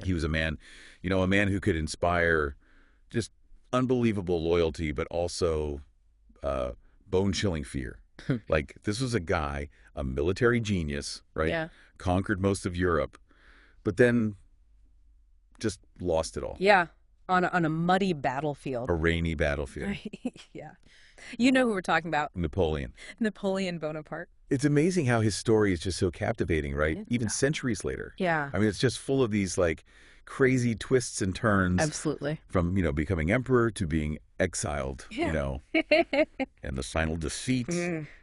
He was a man, a man who could inspire just unbelievable loyalty, but also bone-chilling fear. Like, this was a guy, a military genius, right? Yeah. Conquered most of Europe, but then just lost it all. Yeah. On a muddy battlefield. A rainy battlefield. Yeah. You know who we're talking about. Napoleon. Napoleon Bonaparte. It's amazing how his story is just so captivating, right? Yeah. Even centuries later. Yeah. I mean, it's just full of these, like, crazy twists and turns. Absolutely. From, becoming emperor to being exiled, and the final defeat,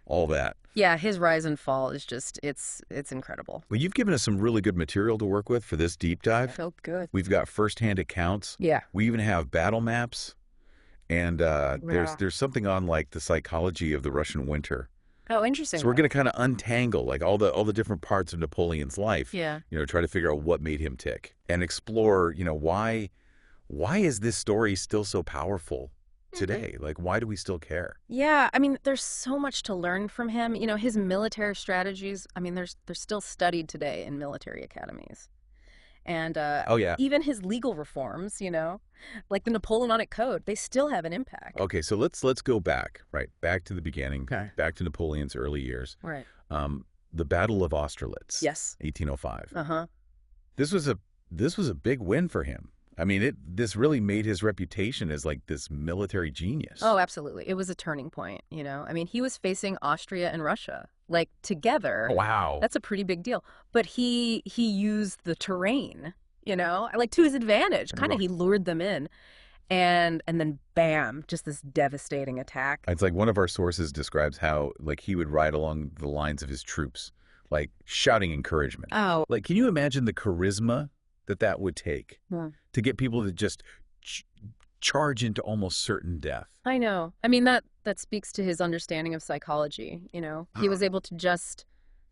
all that. Yeah, his rise and fall is just, it's incredible. Well, you've given us some really good material to work with for this deep dive. Felt good. We've got firsthand accounts. Yeah. We even have battle maps. And there's something on, like, the psychology of the Russian winter. Oh, interesting. So we're going to kind of untangle, like, all the different parts of Napoleon's life. Yeah. Try to figure out what made him tick and explore, why is this story still so powerful today? Like, why do we still care? Yeah, I mean, there's so much to learn from him. His military strategies, I mean, they're still studied today in military academies. And Oh, yeah. even his legal reforms, like the Napoleonic Code, they still have an impact. Okay, so let's go back, right? Back to the beginning. Okay. Back to Napoleon's early years. Right. The Battle of Austerlitz. Yes. 1805. Uh-huh. This was a big win for him. I mean, this really made his reputation as, like, this military genius. Oh, absolutely. It was a turning point, I mean, he was facing Austria and Russia, like, together. Oh, wow. That's a pretty big deal. But he used the terrain, like, to his advantage. Kind of, he lured them in. And then, bam, just this devastating attack. It's like one of our sources describes how, like, he would ride along the lines of his troops, like, shouting encouragement. Oh. Like, can you imagine the charisma that would take to get people to just charge into almost certain death? I know. I mean, that speaks to his understanding of psychology, He was able to just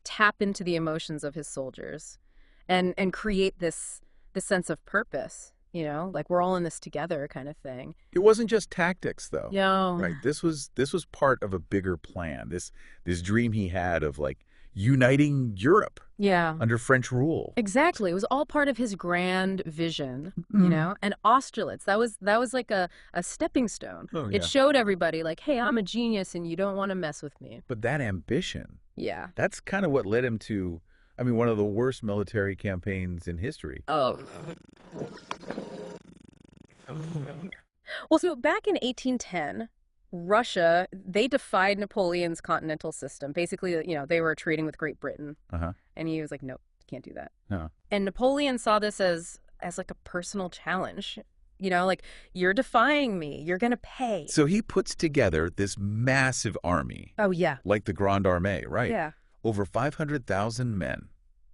tap into the emotions of his soldiers and create this sense of purpose, like we're all in this together kind of thing. It wasn't just tactics, though. No. Right. This was part of a bigger plan. This dream he had of, like, uniting Europe. Yeah. Under French rule. Exactly. It was all part of his grand vision, And Austerlitz, that was like a stepping stone. Oh, yeah. It showed everybody, like, hey, I'm a genius and you don't want to mess with me. But that ambition, Yeah. that's kind of what led him to, I mean, one of the worst military campaigns in history. Oh. Well, so back in 1810, Russia, they defied Napoleon's continental system. Basically, they were trading with Great Britain. Uh-huh. And he was like, nope, can't do that. No. And Napoleon saw this as like a personal challenge. Like, you're defying me. You're going to pay. So he puts together this massive army. Oh, yeah. Like the Grande Armée, right? Yeah. Over 500,000 men.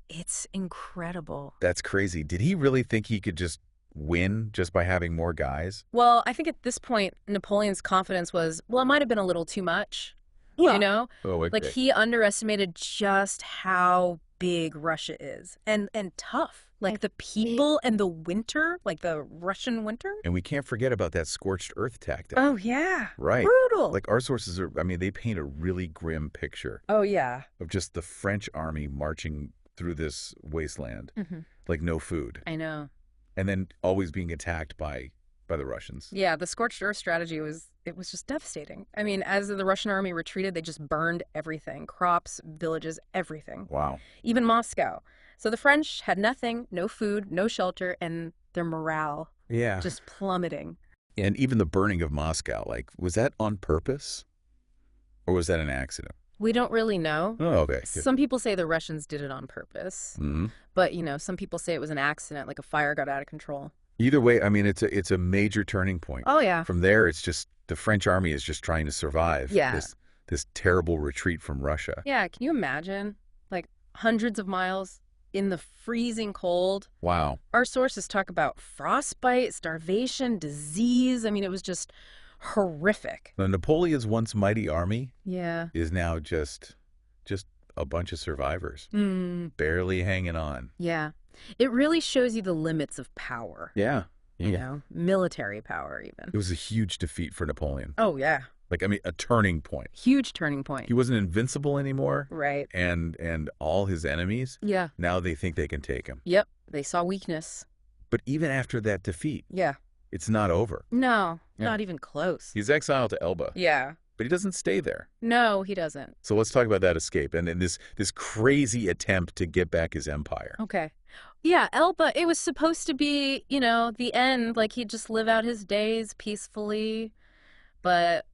It's incredible. That's crazy. Did he really think he could just win just by having more guys? Well, I think at this point, Napoleon's confidence was, well, it might have been a little too much, Oh, okay. Like, he underestimated just how big Russia is and tough. Like, the people and the winter, like the Russian winter. And we can't forget about that scorched earth tactic. Oh, yeah. Right. Brutal. Like, our sources they paint a really grim picture. Oh, yeah. Of just the French army marching through this wasteland. Mm-hmm. Like, no food. I know. And then always being attacked by the Russians. Yeah, the scorched earth strategy was just devastating. I mean, as the Russian army retreated, they just burned everything. Crops, villages, everything. Wow. Even Moscow. So the French had nothing, no food, no shelter, and their morale just plummeting. And even the burning of Moscow, like, was that on purpose? Or was that an accident? We don't really know. Oh, okay. Some people say the Russians did it on purpose. Mm-hmm. But, some people say it was an accident, like a fire got out of control. Either way, I mean, it's a major turning point. Oh, yeah. From there, it's just the French army is just trying to survive. Yeah. This terrible retreat from Russia. Yeah, can you imagine? Like, hundreds of miles in the freezing cold. Wow. Our sources talk about frostbite, starvation, disease. I mean, it was just horrific. Now, Napoleon's once mighty army is now just a bunch of survivors, barely hanging on. Yeah. It really shows you the limits of power. Yeah. Military power even. It was a huge defeat for Napoleon. Oh, yeah. Like, I mean, a turning point. Huge turning point. He wasn't invincible anymore. Right. And all his enemies, now they think they can take him. Yep. They saw weakness. But even after that defeat, Yeah. it's not over. No, Yeah. not even close. He's exiled to Elba, Yeah. but he doesn't stay there. No, he doesn't. So let's talk about that escape and this crazy attempt to get back his empire. Okay. Yeah, Elba, it was supposed to be, the end, like he'd just live out his days peacefully, but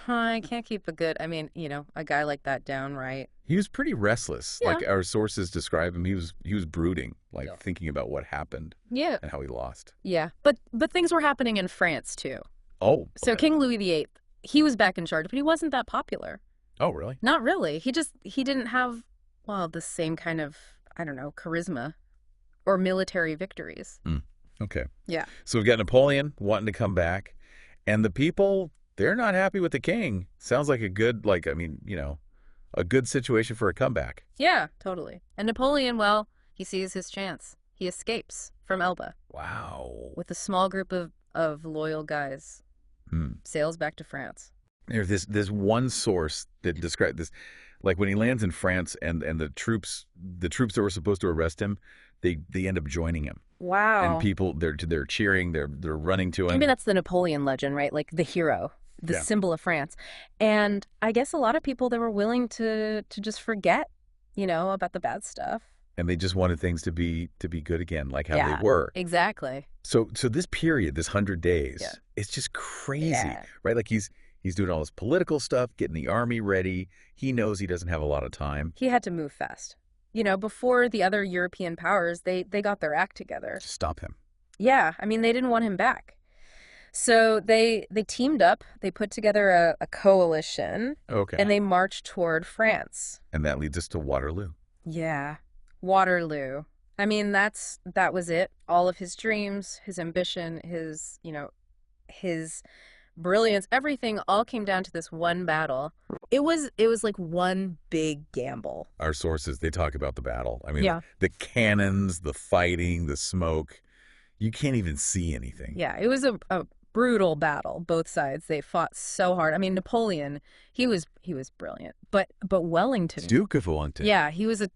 I can't keep a guy like that down, right? He was pretty restless. Yeah. Like our sources describe him, he was brooding, like Yeah. thinking about what happened Yeah. and how he lost. Yeah. But things were happening in France too. Oh. So okay. King Louis VIII, he was back in charge, but he wasn't that popular. Oh, really? Not really. He didn't have, well, the same kind of, I don't know, charisma or military victories. Okay. Yeah. So we've got Napoleon wanting to come back, and the people, they're not happy with the king. Sounds like a good, a good situation for a comeback. Yeah, totally. And Napoleon, well, he sees his chance. He escapes from Elba Wow. with a small group of loyal guys, sails back to France. There's this one source that described this, like when he lands in France and the troops that were supposed to arrest him, they end up joining him. Wow. And people, they're cheering, they're running to him. I mean, that's the Napoleon legend, right? Like the hero, the Yeah. symbol of France. And I guess a lot of people, they were willing to just forget, about the bad stuff. And they just wanted things to be good again, like how Yeah. they were. Exactly. So this period, this 100 days, Yeah. it's just crazy, Yeah. right? Like he's doing all this political stuff, getting the army ready. He knows he doesn't have a lot of time. He had to move fast. Before the other European powers, they got their act together. Just stop him. Yeah, I mean, they didn't want him back. So they teamed up, they put together a coalition, Okay. and they marched toward France. And that leads us to Waterloo. Yeah, Waterloo. I mean, that was it. All of his dreams, his ambition, his brilliance, everything all came down to this one battle. It was like one big gamble. Our sources, they talk about the battle. I mean, Yeah. the cannons, the fighting, the smoke. You can't even see anything. Yeah, it was a brutal battle. Both sides, they fought so hard. I mean, Napoleon, he was brilliant, but Wellington, Duke of Wellington. yeah, he was a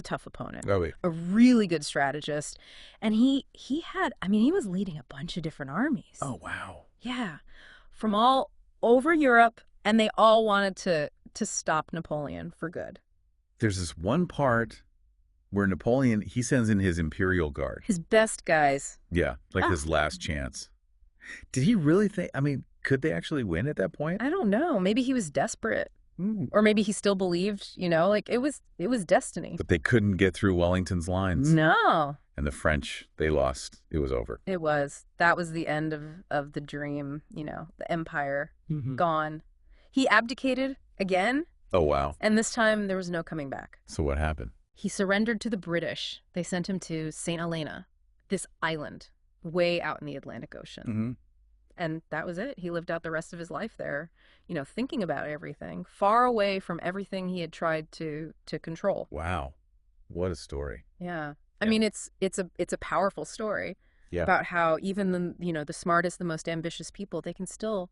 tough opponent, Oh, wait. a really good strategist, and he was leading a bunch of different armies. Oh, wow. Yeah, from all over Europe, and they all wanted to stop Napoleon for good. There's this one part where Napoleon, he sends in his Imperial Guard. His best guys. Yeah, like his last chance. Did he really think, I mean, could they actually win at that point? I don't know. Maybe he was desperate. Or maybe he still believed, like it was destiny. But they couldn't get through Wellington's lines. No, And the French, they lost. It was over. that was the end of the dream, the empire gone. He abdicated again, Oh, wow. and this time there was no coming back. So what happened? He surrendered to the British. They sent him to St. Helena, this island way out in the Atlantic Ocean. And that was it. He lived out the rest of his life there, thinking about everything, far away from everything he had tried to control. Wow. What a story. Yeah. I Yeah. mean, it's a powerful story Yeah. about how even the smartest, the most ambitious people, they can still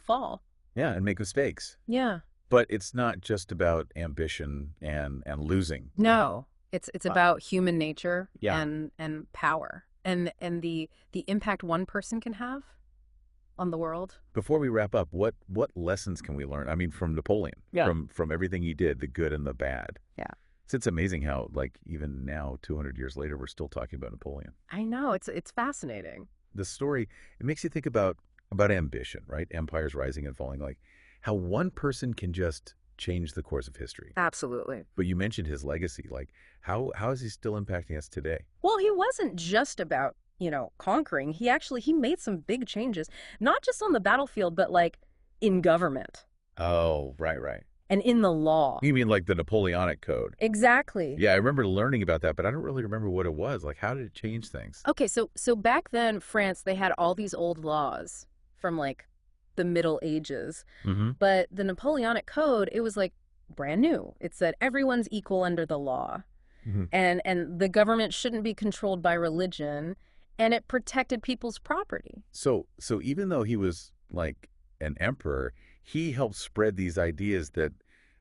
fall. Yeah, and make mistakes. Yeah. But it's not just about ambition and losing. No. It's about human nature Yeah. and power and the impact one person can have on the world. Before we wrap up, what lessons can we learn? I mean, from Napoleon, Yeah. from everything he did, the good and the bad. Yeah. It's amazing how, like, even now, 200 years later, we're still talking about Napoleon. I know, it's fascinating. The story, it makes you think about ambition, right? Empires rising and falling, like how one person can just change the course of history. Absolutely. But you mentioned his legacy. Like, how is he still impacting us today? Well, he wasn't just about, conquering. He made some big changes, not just on the battlefield, but like in government Oh, right. and in the law. You mean like the Napoleonic Code? Exactly. Yeah, I remember learning about that, but I don't really remember what it was. Like, how did it change things? Okay, so back then, France, they had all these old laws from like the Middle Ages, Mm-hmm. but the Napoleonic Code, it was like brand new. It said everyone's equal under the law, Mhm. and the government shouldn't be controlled by religion, and it protected people's property. So even though he was like an emperor, he helped spread these ideas that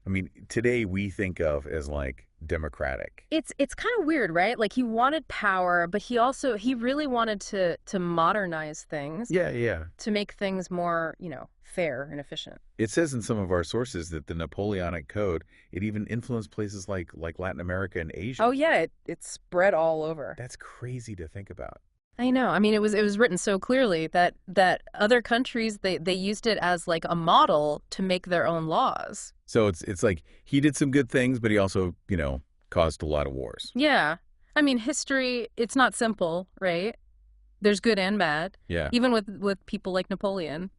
I mean, today we think of as like democratic. It's kind of weird, right? Like he wanted power, but he really wanted to modernize things, Yeah, yeah. to make things more, fair and efficient. It says in some of our sources that the Napoleonic Code, it even influenced places like Latin America and Oh Asia. yeah, it spread all over. That's crazy to think about. I know. I mean, it was written so clearly that other countries they used it as like a model to make their own laws. So it's like he did some good things, but he also, caused a lot of wars. Yeah. I mean, history, it's not simple, right? There's good and bad. Yeah. Even with people like Napoleon.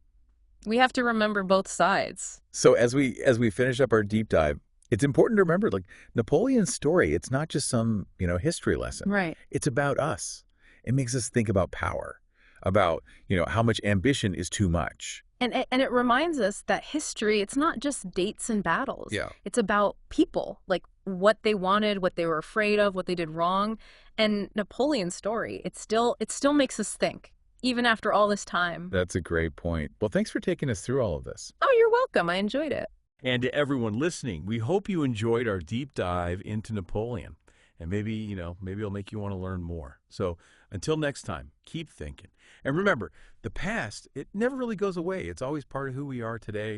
We have to remember both sides. So as we finish up our deep dive, it's important to remember like Napoleon's story, it's not just some, history lesson. Right. It's about us. It makes us think about power, about, how much ambition is too much. And it reminds us that history, it's not just dates and battles. Yeah. It's about people, like what they wanted, what they were afraid of, what they did wrong. And Napoleon's story, it still makes us think, even after all this time. That's a great point. Well, thanks for taking us through all of this. Oh, you're welcome. I enjoyed it. And to everyone listening, we hope you enjoyed our deep dive into Napoleon. And maybe it'll make you want to learn more. So until next time, keep thinking. And remember, the past, it never really goes away. It's always part of who we are today.